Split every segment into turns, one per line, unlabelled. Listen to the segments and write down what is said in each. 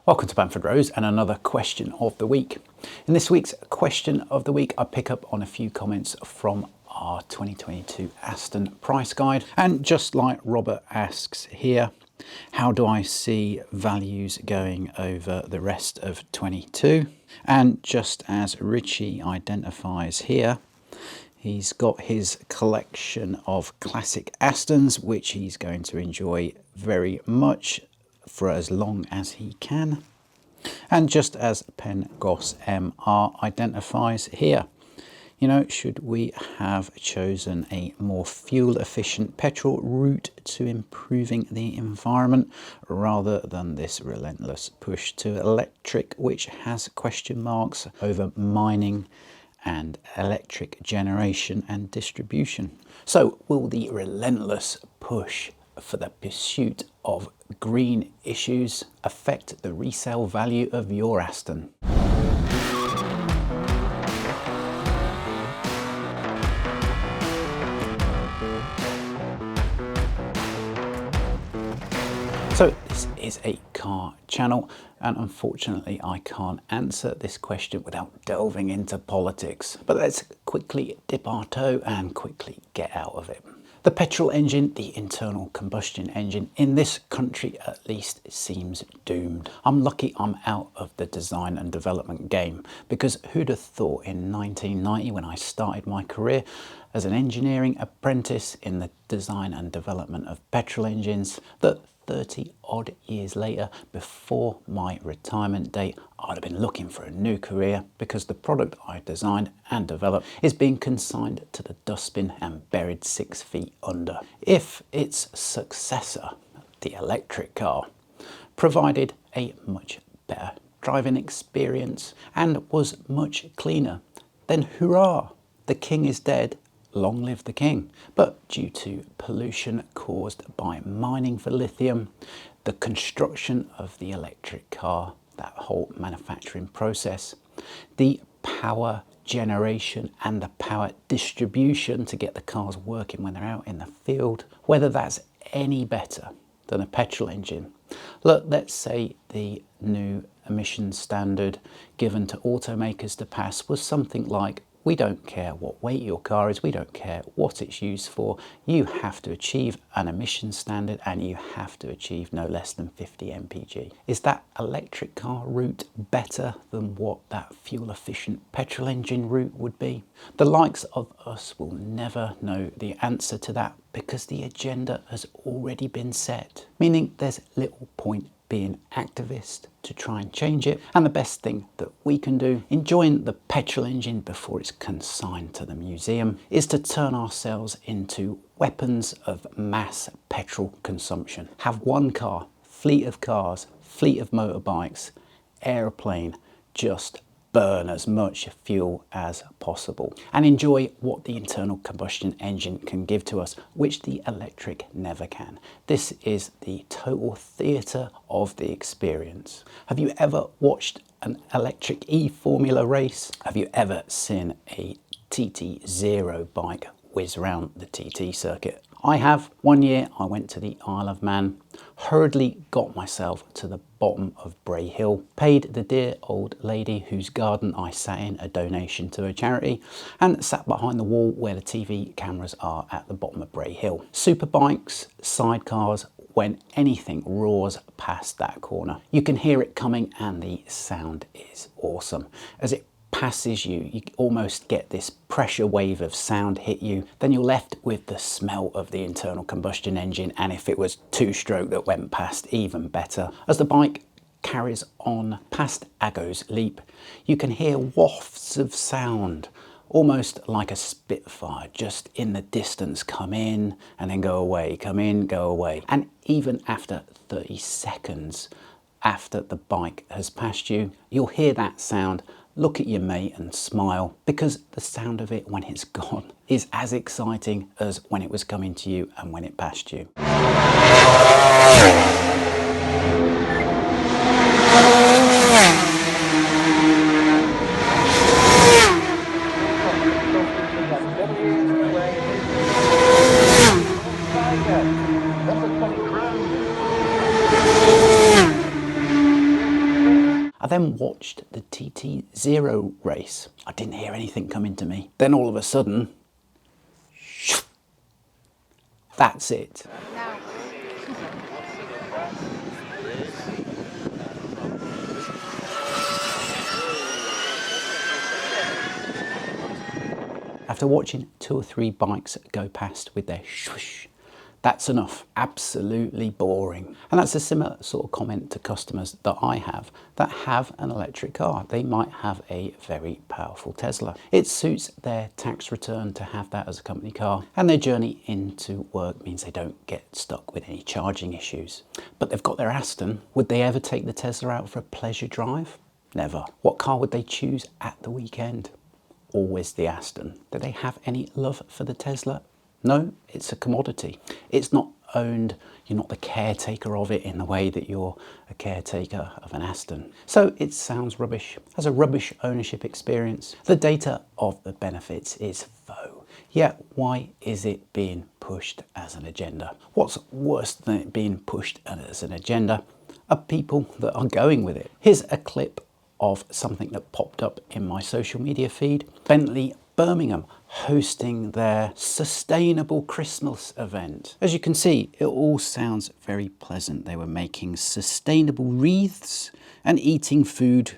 Welcome to Bamfordrose and another question of the week. In this week's question of the week, I pick up on a few comments from our 2022 Aston price guide. And just like Robert asks here, how do I see values going over the rest of 22? And just as Richie identifies here, he's got his collection of classic Astons, which he's going to enjoy very much for as long as he can. And just as Pengos MR identifies here, should we have chosen a more fuel efficient petrol route to improving the environment rather than this relentless push to electric, which has question marks over mining and electric generation and distribution? So will the relentless push for the pursuit of green issues affect the resale value of your Aston? So this is a car channel, and unfortunately I can't answer this question without delving into politics. But let's quickly dip our toe and quickly get out of it. The petrol engine, the internal combustion engine, in this country at least, seems doomed. I'm lucky I'm out of the design and development game, because who'd have thought in 1990, when I started my career as an engineering apprentice in the design and development of petrol engines, that 30 odd years later, before my retirement date, I'd have been looking for a new career, because the product I designed and developed is being consigned to the dustbin and buried 6 feet under. If its successor, the electric car, provided a much better driving experience and was much cleaner, then hurrah, the king is dead. Long live the king. But due to pollution caused by mining for lithium, the construction of the electric car, that whole manufacturing process, the power generation and the power distribution to get the cars working when they're out in the field, whether that's any better than a petrol engine. Look, let's say the new emissions standard given to automakers to pass was something like, we don't care what weight your car is, we don't care what it's used for, you have to achieve an emission standard and you have to achieve no less than 50 mpg. Is that electric car route better than what that fuel efficient petrol engine route would be? The likes of us will never know the answer to that, because the agenda has already been set, meaning there's little point being activist to try and change it. And the best thing that we can do, enjoying the petrol engine before it's consigned to the museum, is to turn ourselves into weapons of mass petrol consumption. Have one car, fleet of cars, fleet of motorbikes, aeroplane, just burn as much fuel as possible and enjoy what the internal combustion engine can give to us, which the electric never can. This is the total theatre of the experience. Have you ever watched an electric e-Formula race? Have you ever seen a TT0 bike whiz round the TT circuit? I have. One year I went to the Isle of Man, hurriedly got myself to the bottom of Bray Hill, paid the dear old lady whose garden I sat in a donation to a charity, and sat behind the wall where the TV cameras are at the bottom of Bray Hill. Superbikes, sidecars, when anything roars past that corner, you can hear it coming and the sound is awesome. As it passes you, you almost get this pressure wave of sound hit you. Then you're left with the smell of the internal combustion engine, and if it was two-stroke that went past, even better. As the bike carries on past Aggo's Leap, you can hear wafts of sound, almost like a Spitfire, just in the distance, come in and then go away, come in, go away. And even after 30 seconds after the bike has passed you, you'll hear that sound, look at your mate and smile, because the sound of it when it's gone is as exciting as when it was coming to you and when it passed you. then watched the TT0 race. I didn't hear anything coming to me. Then all of a sudden, that's it.
Now.
After watching 2 or 3 bikes go past with their swoosh, that's enough. Absolutely boring. And that's a similar sort of comment to customers that I have that have an electric car. They might have a very powerful Tesla. It suits their tax return to have that as a company car, and their journey into work means they don't get stuck with any charging issues. But they've got their Aston. Would they ever take the Tesla out for a pleasure drive? Never. What car would they choose at the weekend? Always the Aston. Do they have any love for the Tesla? No, it's a commodity. It's not owned, you're not the caretaker of it in the way that you're a caretaker of an Aston. So it sounds rubbish, has a rubbish ownership experience. The data of the benefits is faux. Yet why is it being pushed as an agenda? What's worse than it being pushed as an agenda are people that are going with it. Here's a clip of something that popped up in my social media feed. Bentley Birmingham hosting their sustainable Christmas event. As you can see, it all sounds very pleasant. They were making sustainable wreaths and eating food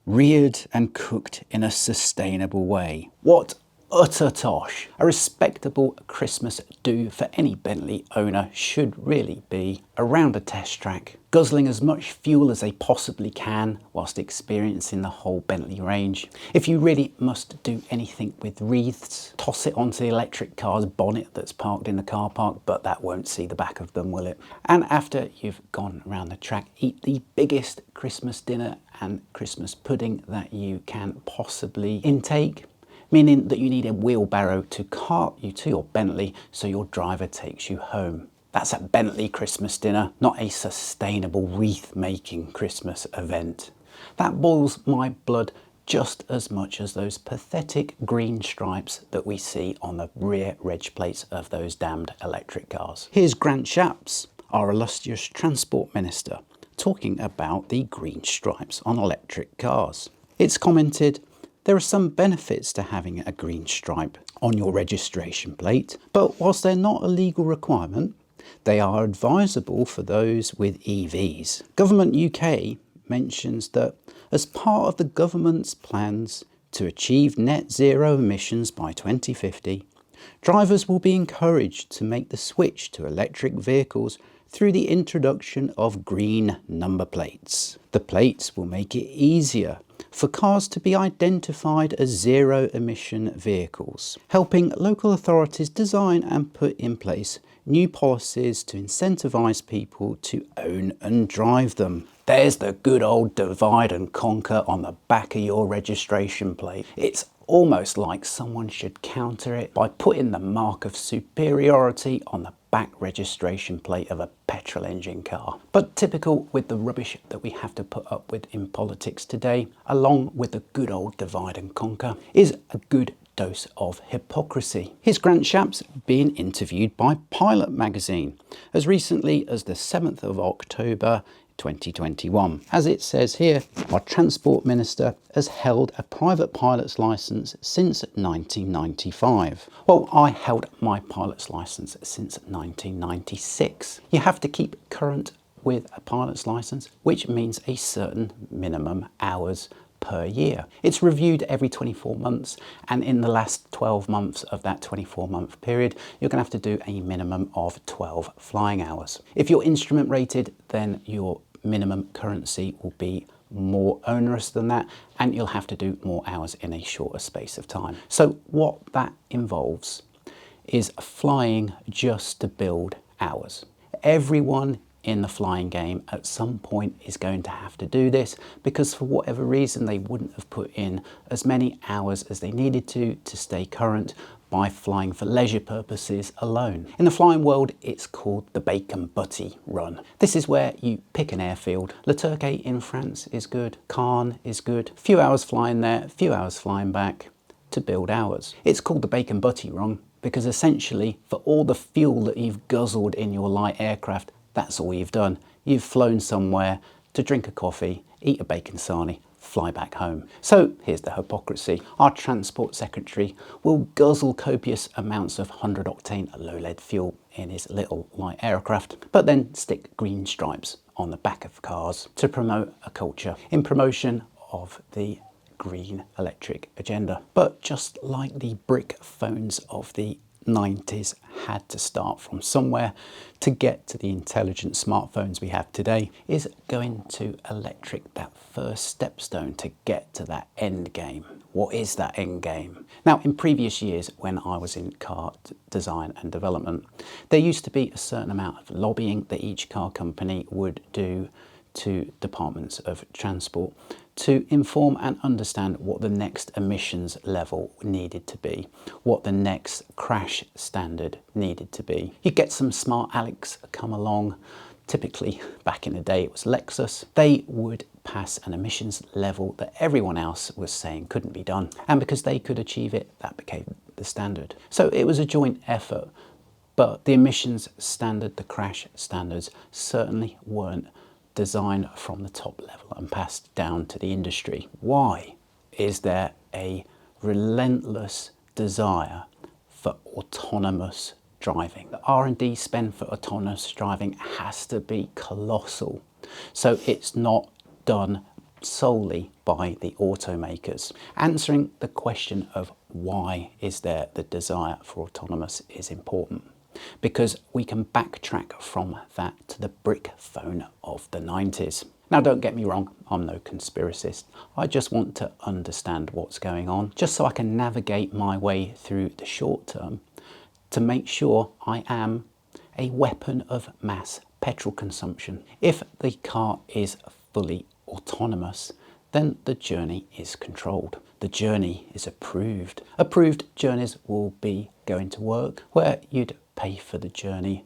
reared and cooked in a sustainable way. What utter tosh. A respectable Christmas do for any Bentley owner should really be around a test track, guzzling as much fuel as they possibly can whilst experiencing the whole Bentley range. If you really must do anything with wreaths, toss it onto the electric car's bonnet that's parked in the car park, but that won't see the back of them, will it? And after you've gone around the track, eat the biggest Christmas dinner and Christmas pudding that you can possibly intake, meaning that you need a wheelbarrow to cart you to your Bentley so your driver takes you home. That's a Bentley Christmas dinner, not a sustainable wreath-making Christmas event. That boils my blood just as much as those pathetic green stripes that we see on the rear reg plates of those damned electric cars. Here's Grant Shapps, our illustrious Transport Minister, talking about the green stripes on electric cars. It's commented, "There are some benefits to having a green stripe on your registration plate, but whilst they're not a legal requirement, they are advisable for those with EVs. Government UK mentions that as part of the government's plans to achieve net zero emissions by 2050, drivers will be encouraged to make the switch to electric vehicles through the introduction of green number plates. The plates will make it easier for cars to be identified as zero-emission vehicles, helping local authorities design and put in place new policies to incentivise people to own and drive them." There's the good old divide and conquer on the back of your registration plate. It's almost like someone should counter it by putting the mark of superiority on the back registration plate of a petrol engine car. But typical with the rubbish that we have to put up with in politics today, along with the good old divide and conquer, is a good dose of hypocrisy. Here's Grant Shapps being interviewed by Pilot magazine as recently as the 7th of October 2021. As it says here, our Transport Minister has held a private pilot's licence since 1995. Well, I held my pilot's licence since 1996. You have to keep current with a pilot's licence, which means a certain minimum hours per year. It's reviewed every 24 months, and in the last 12 months of that 24-month period, you're going to have to do a minimum of 12 flying hours. If you're instrument rated, then your minimum currency will be more onerous than that, and you'll have to do more hours in a shorter space of time. So what that involves is flying just to build hours. Everyone in the flying game at some point is going to have to do this, because for whatever reason they wouldn't have put in as many hours as they needed to stay current by flying for leisure purposes alone. In the flying world, it's called the bacon butty run. This is where you pick an airfield. Le Turquet in France is good, Caen is good. A few hours flying there, a few hours flying back to build hours. It's called the bacon butty run because essentially for all the fuel that you've guzzled in your light aircraft, that's all you've done. You've flown somewhere to drink a coffee, eat a bacon sarnie, fly back home. So here's the hypocrisy. Our Transport Secretary will guzzle copious amounts of 100 octane low lead fuel in his little light aircraft, but then stick green stripes on the back of cars to promote a culture in promotion of the green electric agenda. But just like the brick phones of the 90s had to start from somewhere to get to the intelligent smartphones we have today, is going to electric that first stepstone to get to that end game? What is that end game? Now, in previous years when I was in car design and development, there used to be a certain amount of lobbying that each car company would do to departments of transport to inform and understand what the next emissions level needed to be, what the next crash standard needed to be. You get some smart Alex come along, typically back in the day it was Lexus. They would pass an emissions level that everyone else was saying couldn't be done, and because they could achieve it, that became the standard. So it was a joint effort, but the emissions standard, the crash standards, certainly weren't designed from the top level and passed down to the industry. Why is there a relentless desire for autonomous driving? The R&D spend for autonomous driving has to be colossal. So it's not done solely by the automakers. Answering the question of why is there the desire for autonomous is important, because we can backtrack from that to the brick phone of the 90s. Now, don't get me wrong, I'm no conspiracist. I just want to understand what's going on, just so I can navigate my way through the short term to make sure I am a weapon of mass petrol consumption. If the car is fully autonomous, then the journey is controlled. The journey is approved. Approved journeys will be going to work, where you'd pay for the journey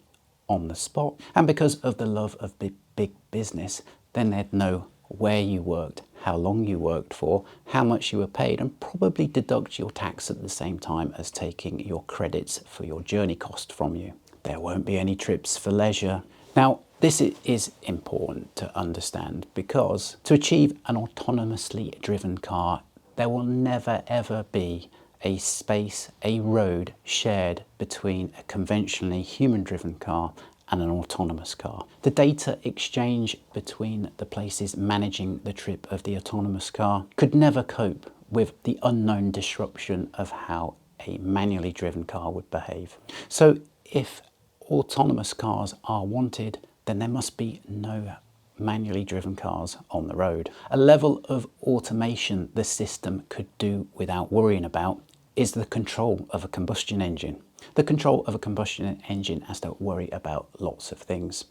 on the spot. And because of the love of big business, then they'd know where you worked, how long you worked for, how much you were paid, and probably deduct your tax at the same time as taking your credits for your journey cost from you. There won't be any trips for leisure. Now, this is important to understand, because to achieve an autonomously driven car, there will never ever be a space, a road shared between a conventionally human-driven car and an autonomous car. The data exchange between the places managing the trip of the autonomous car could never cope with the unknown disruption of how a manually driven car would behave. So if autonomous cars are wanted, then there must be no manually driven cars on the road. A level of automation the system could do without worrying about is the control of a combustion engine. The control of a combustion engine has to worry about lots of things.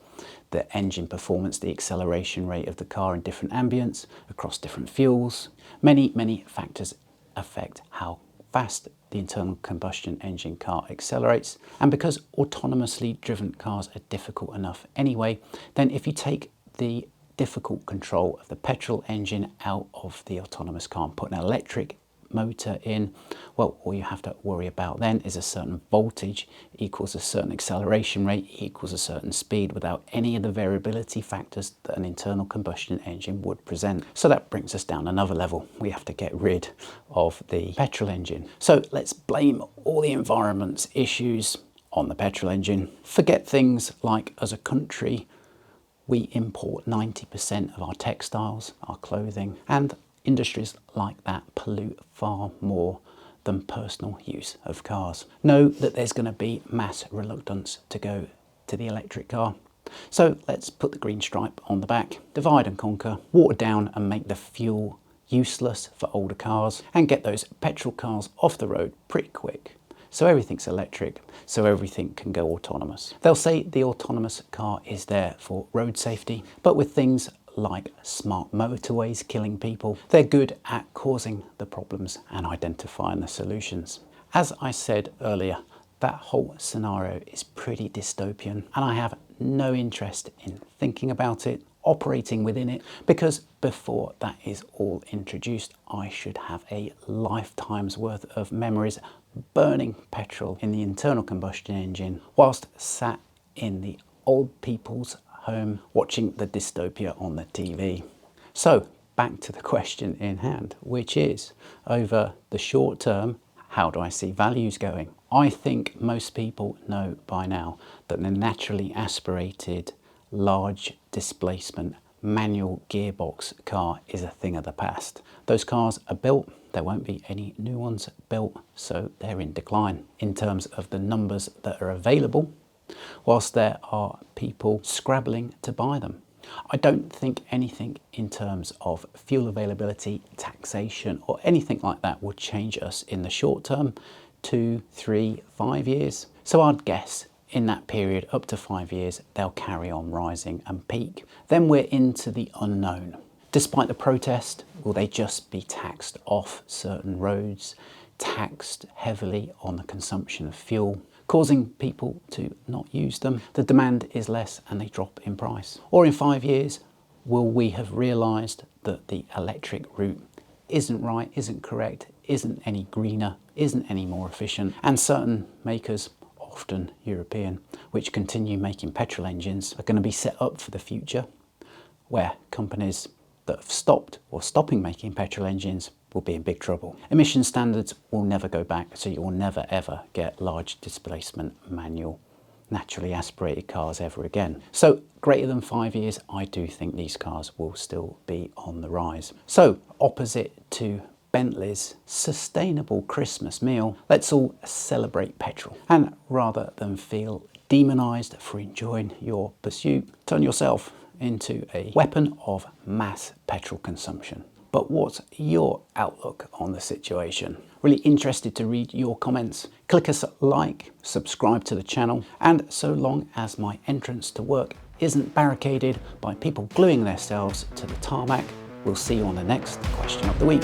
The engine performance, the acceleration rate of the car in different ambience, across different fuels. Many factors affect how fast the internal combustion engine car accelerates. And because autonomously driven cars are difficult enough anyway, then if you take the difficult control of the petrol engine out of the autonomous car and put an electric motor in, well, all you have to worry about then is a certain voltage equals a certain acceleration rate equals a certain speed, without any of the variability factors that an internal combustion engine would present. So that brings us down another level. We have to get rid of the petrol engine. So let's blame all the environment's issues on the petrol engine. Forget things like, as a country, we import 90% of our textiles, our clothing, and industries like that pollute far more than personal use of cars. Know that there's going to be mass reluctance to go to the electric car. So let's put the green stripe on the back, divide and conquer, water down and make the fuel useless for older cars, and get those petrol cars off the road pretty quick. So everything's electric, so everything can go autonomous. They'll say the autonomous car is there for road safety, but with things like smart motorways killing people, they're good at causing the problems and identifying the solutions. As I said earlier, that whole scenario is pretty dystopian, and I have no interest in thinking about it, operating within it, because before that is all introduced, I should have a lifetime's worth of memories burning petrol in the internal combustion engine whilst sat in the old people's home watching the dystopia on the TV. So back to the question in hand, which is, over the short term, how do I see values going? I think most people know by now that the naturally aspirated, large displacement, manual gearbox car is a thing of the past. Those cars are built, there won't be any new ones built, so they're in decline in terms of the numbers that are available, whilst there are people scrabbling to buy them. I don't think anything in terms of fuel availability, taxation, or anything like that will change us in the short term, 2, 3, 5 years. So I'd guess in that period, up to 5 years, they'll carry on rising and peak. Then we're into the unknown. Despite the protest, will they just be taxed off certain roads, taxed heavily on the consumption of fuel, causing people to not use them? The demand is less and they drop in price. Or in 5 years, will we have realised that the electric route isn't right, isn't correct, isn't any greener, isn't any more efficient, and certain makers, often European, which continue making petrol engines, are going to be set up for the future, where companies that have stopped or stopping making petrol engines will be in big trouble. Emission standards will never go back, so you will never ever get large displacement manual naturally aspirated cars ever again. So greater than 5 years, I do think these cars will still be on the rise. So opposite to Bentley's sustainable Christmas meal, let's all celebrate petrol. And rather than feel demonized for enjoying your pursuit, turn yourself into a weapon of mass petrol consumption. But what's your outlook on the situation? Really interested to read your comments. Click us a like, subscribe to the channel, and so long as my entrance to work isn't barricaded by people gluing themselves to the tarmac, we'll see you on the next question of the week.